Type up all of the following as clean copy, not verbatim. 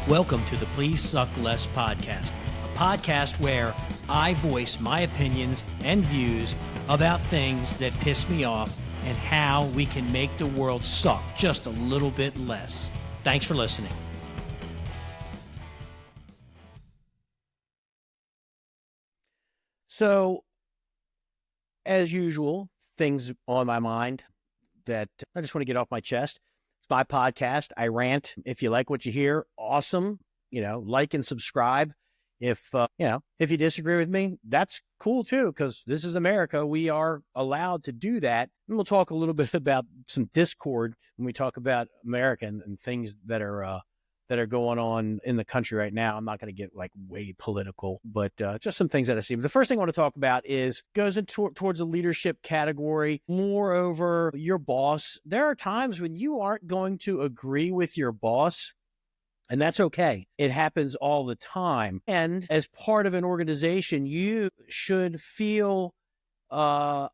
Welcome to the Please Suck Less podcast, a podcast where I voice my opinions and views about things that piss me off and how we can make the world suck just a little bit less. Thanks for listening. So, as usual, things on my mind that I just want to get off my chest. It's my podcast. I rant. If you like what you hear, awesome. Like and subscribe. If you disagree with me, that's cool too, because this is America. We are allowed to do that. And we'll talk a little bit about some discord when we talk about America and things that are going on in the country right now. I'm not going to get way political, but just some things that I see. But the first thing I want to talk about goes towards a leadership category. Moreover, your boss. There are times when you aren't going to agree with your boss, and that's okay. It happens all the time. And as part of an organization, you should feel that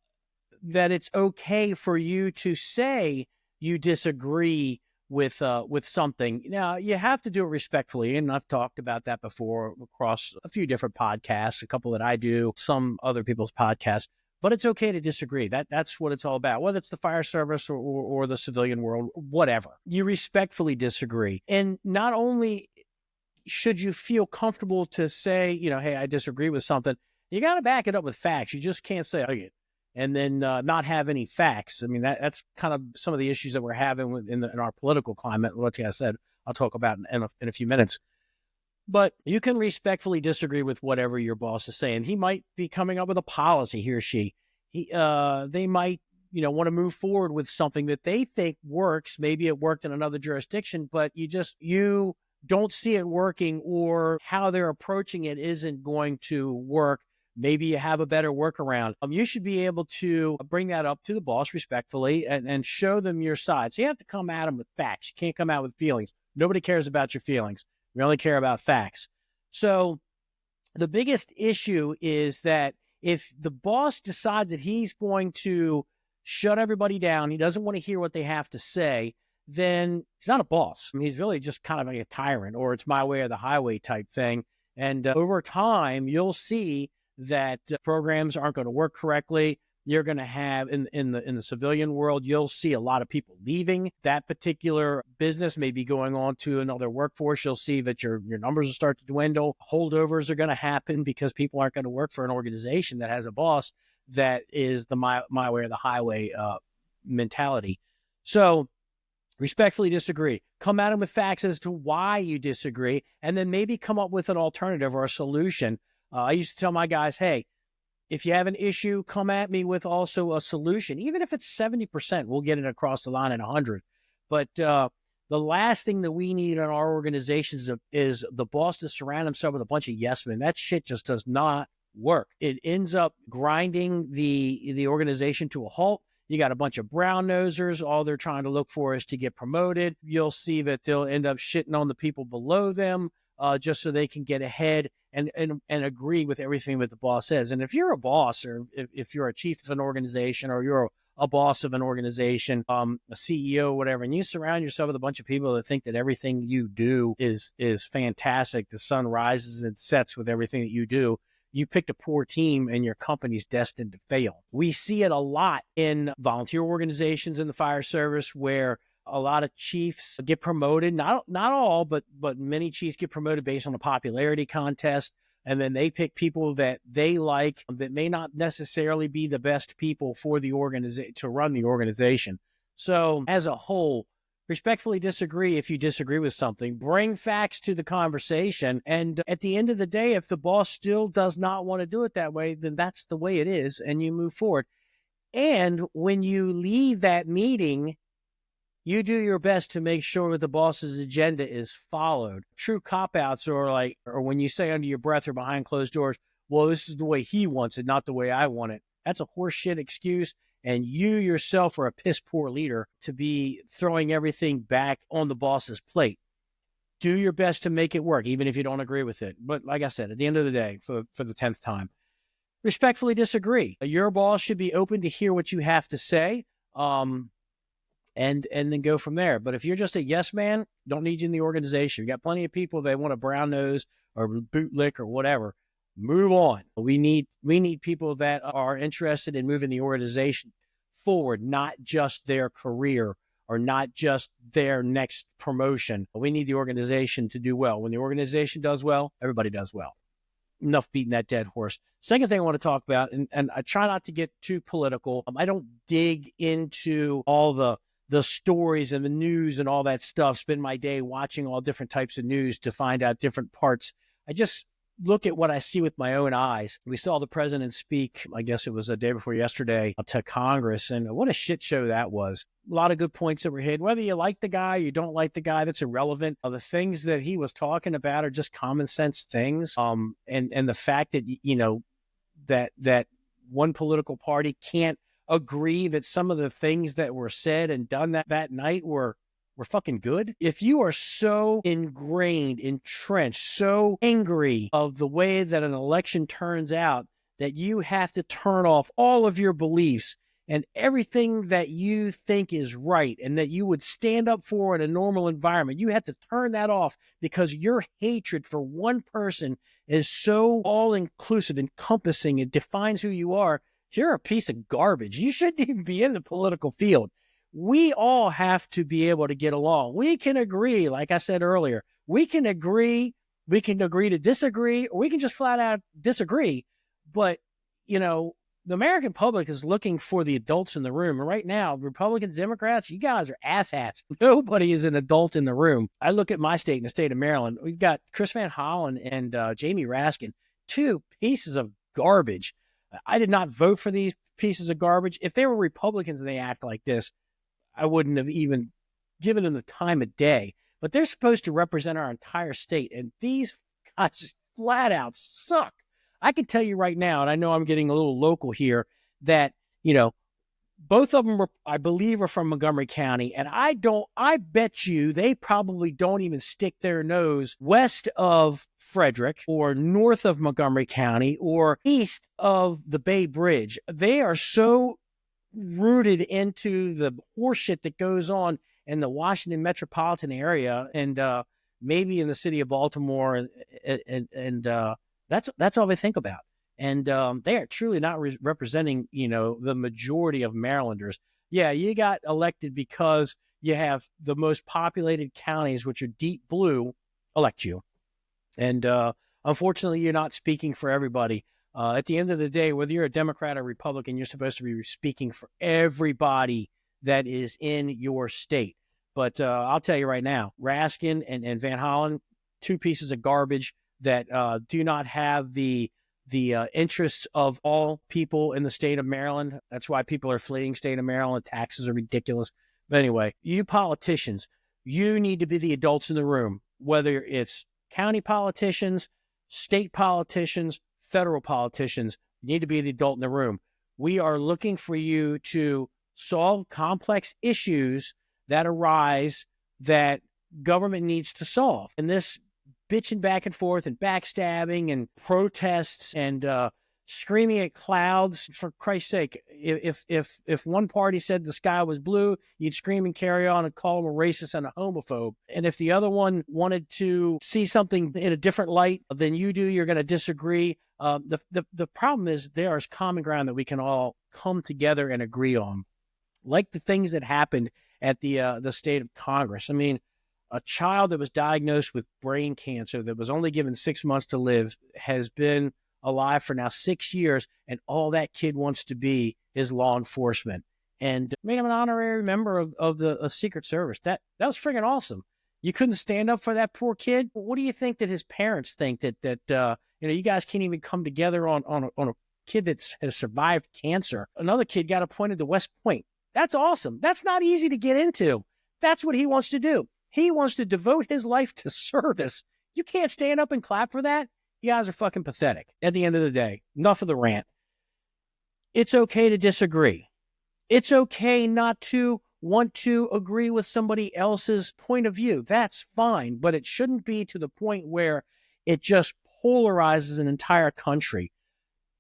it's okay for you to say you disagree with something. Now, you have to do it respectfully, and I've talked about that before across a few different podcasts, a couple that I do, some other people's podcasts. But it's okay to disagree. That's what it's all about, whether it's the fire service or the civilian world, whatever. You respectfully disagree. And not only should you feel comfortable to say, hey, I disagree with something, you got to back it up with facts. You just can't say, oh, yeah, and then not have any facts. I mean, that's kind of some of the issues that we're having in our political climate, which I said I'll talk about in a few minutes. But you can respectfully disagree with whatever your boss is saying. He might be coming up with a policy, he or she. They might, want to move forward with something that they think works. Maybe it worked in another jurisdiction, but you don't see it working, or how they're approaching it isn't going to work. Maybe you have a better workaround. You should be able to bring that up to the boss respectfully and show them your side. So you have to come at them with facts. You can't come out with feelings. Nobody cares about your feelings. We only care about facts. So the biggest issue is that if the boss decides that he's going to shut everybody down, he doesn't want to hear what they have to say, then he's not a boss. I mean, he's really just kind of like a tyrant, or it's my way or the highway type thing. And over time, you'll see that programs aren't going to work correctly. You're going to have in the civilian world, you'll see a lot of people leaving that particular business, maybe going on to another workforce. You'll see that your numbers will start to dwindle. Holdovers are going to happen because people aren't going to work for an organization that has a boss that is the my way or the highway mentality. So respectfully disagree. Come at them with facts as to why you disagree, and then maybe come up with an alternative or a solution. I used to tell my guys, hey, if you have an issue, come at me with also a solution. Even if it's 70%, we'll get it across the line at 100. But the last thing that we need in our organizations is the boss to surround himself with a bunch of yes men. That shit just does not work. It ends up grinding the organization to a halt. You got a bunch of brown nosers. All they're trying to look for is to get promoted. You'll see that they'll end up shitting on the people below them just so they can get ahead and agree with everything that the boss says. And if you're a boss, or if you're a chief of an organization, or you're a boss of an organization, a CEO, whatever, and you surround yourself with a bunch of people that think that everything you do is fantastic, the sun rises and sets with everything that you do, you picked a poor team and your company's destined to fail. We see it a lot in volunteer organizations in the fire service, where a lot of chiefs get promoted. Not all, but many chiefs get promoted based on a popularity contest. And then they pick people that they like that may not necessarily be the best people for the organization to run the organization. So as a whole, respectfully disagree if you disagree with something. Bring facts to the conversation. And at the end of the day, if the boss still does not want to do it that way, then that's the way it is, and you move forward. And when you leave that meeting, you do your best to make sure that the boss's agenda is followed. True cop-outs or when you say under your breath or behind closed doors, well, this is the way he wants it, not the way I want it. That's a horseshit excuse. And you yourself are a piss poor leader to be throwing everything back on the boss's plate. Do your best to make it work, even if you don't agree with it. But like I said, at the end of the day, for the 10th time, respectfully disagree. Your boss should be open to hear what you have to say. and then go from there. But if you're just a yes man, don't need you in the organization. You got plenty of people that want a brown nose or bootlick or whatever. Move on. We need people that are interested in moving the organization forward, not just their career or not just their next promotion. We need the organization to do well. When the organization does well, everybody does well. Enough beating that dead horse. Second thing I want to talk about, and I try not to get too political. I don't dig into all the stories and the news and all that stuff. Spend my day watching all different types of news to find out different parts. I just look at what I see with my own eyes. We saw the president speak, I guess it was the day before yesterday, to Congress, and what a shit show that was. A lot of good points that were hit. Whether you like the guy, you don't like the guy, that's irrelevant. The things that he was talking about are just common sense things. And the fact that, that one political party can't agree that some of the things that were said and done that night were fucking good. If you are so ingrained, entrenched, so angry of the way that an election turns out that you have to turn off all of your beliefs and everything that you think is right and that you would stand up for in a normal environment, you have to turn that off because your hatred for one person is so all-inclusive, encompassing, it defines who you are. You're a piece of garbage. You shouldn't even be in the political field. We all have to be able to get along. We can agree, like I said earlier, we can agree to disagree, or we can just flat out disagree. But, the American public is looking for the adults in the room. And right now, Republicans, Democrats, you guys are asshats. Nobody is an adult in the room. I look at my state, in the state of Maryland. We've got Chris Van Hollen and Jamie Raskin, two pieces of garbage. I did not vote for these pieces of garbage. If they were Republicans and they act like this, I wouldn't have even given them the time of day. But they're supposed to represent our entire state, and these guys flat out suck. I can tell you right now, and I know I'm getting a little local here, that, both of them were, I believe, are from Montgomery County, and I bet you they probably don't even stick their nose west of Frederick or north of Montgomery County or east of the Bay Bridge. They are so rooted into the horseshit that goes on in the Washington metropolitan area and maybe in the city of Baltimore, and that's all they think about. And they are truly not representing, the majority of Marylanders. Yeah, you got elected because you have the most populated counties, which are deep blue, elect you. And unfortunately, you're not speaking for everybody. At the end of the day, whether you're a Democrat or Republican, you're supposed to be speaking for everybody that is in your state. But I'll tell you right now, Raskin and Van Hollen, two pieces of garbage that do not have the interests of all people in the state of Maryland. That's why people are fleeing state of Maryland. Taxes are ridiculous. But anyway, you politicians, you need to be the adults in the room, whether it's county politicians, state politicians, federal politicians. You need to be the adult in the room. We are looking for you to solve complex issues that arise that government needs to solve. And this bitching back and forth and backstabbing and protests and screaming at clouds, for Christ's sake, if one party said the sky was blue, you'd scream and carry on and call them a racist and a homophobe. And if the other one wanted to see something in a different light than you do, you're going to disagree. The problem is there is common ground that we can all come together and agree on, like the things that happened at the state of Congress. I mean, a child that was diagnosed with brain cancer that was only given 6 months to live has been alive for now 6 years, and all that kid wants to be is law enforcement. And made him an honorary member of the Secret Service. That was friggin' awesome. You couldn't stand up for that poor kid. What do you think that his parents think that you guys can't even come together on a kid that has survived cancer? Another kid got appointed to West Point. That's awesome. That's not easy to get into. That's what he wants to do. He wants to devote his life to service. You can't stand up and clap for that. You guys are fucking pathetic. At the end of the day, enough of the rant. It's okay to disagree. It's okay not to want to agree with somebody else's point of view. That's fine, but it shouldn't be to the point where it just polarizes an entire country.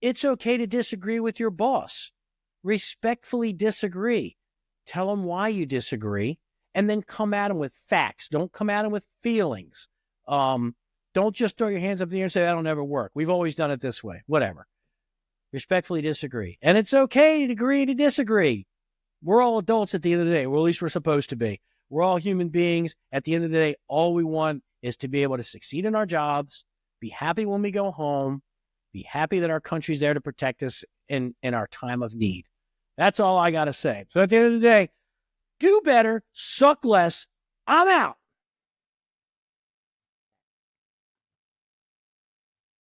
It's okay to disagree with your boss. Respectfully disagree. Tell them why you disagree, and then come at them with facts. Don't come at them with feelings. Don't just throw your hands up in the air and say, that'll never work. We've always done it this way. Whatever. Respectfully disagree. And it's okay to agree to disagree. We're all adults at the end of the day, or at least we're supposed to be. We're all human beings. At the end of the day, all we want is to be able to succeed in our jobs, be happy when we go home, be happy that our country's there to protect us in our time of need. That's all I got to say. So at the end of the day, do better, suck less. I'm out.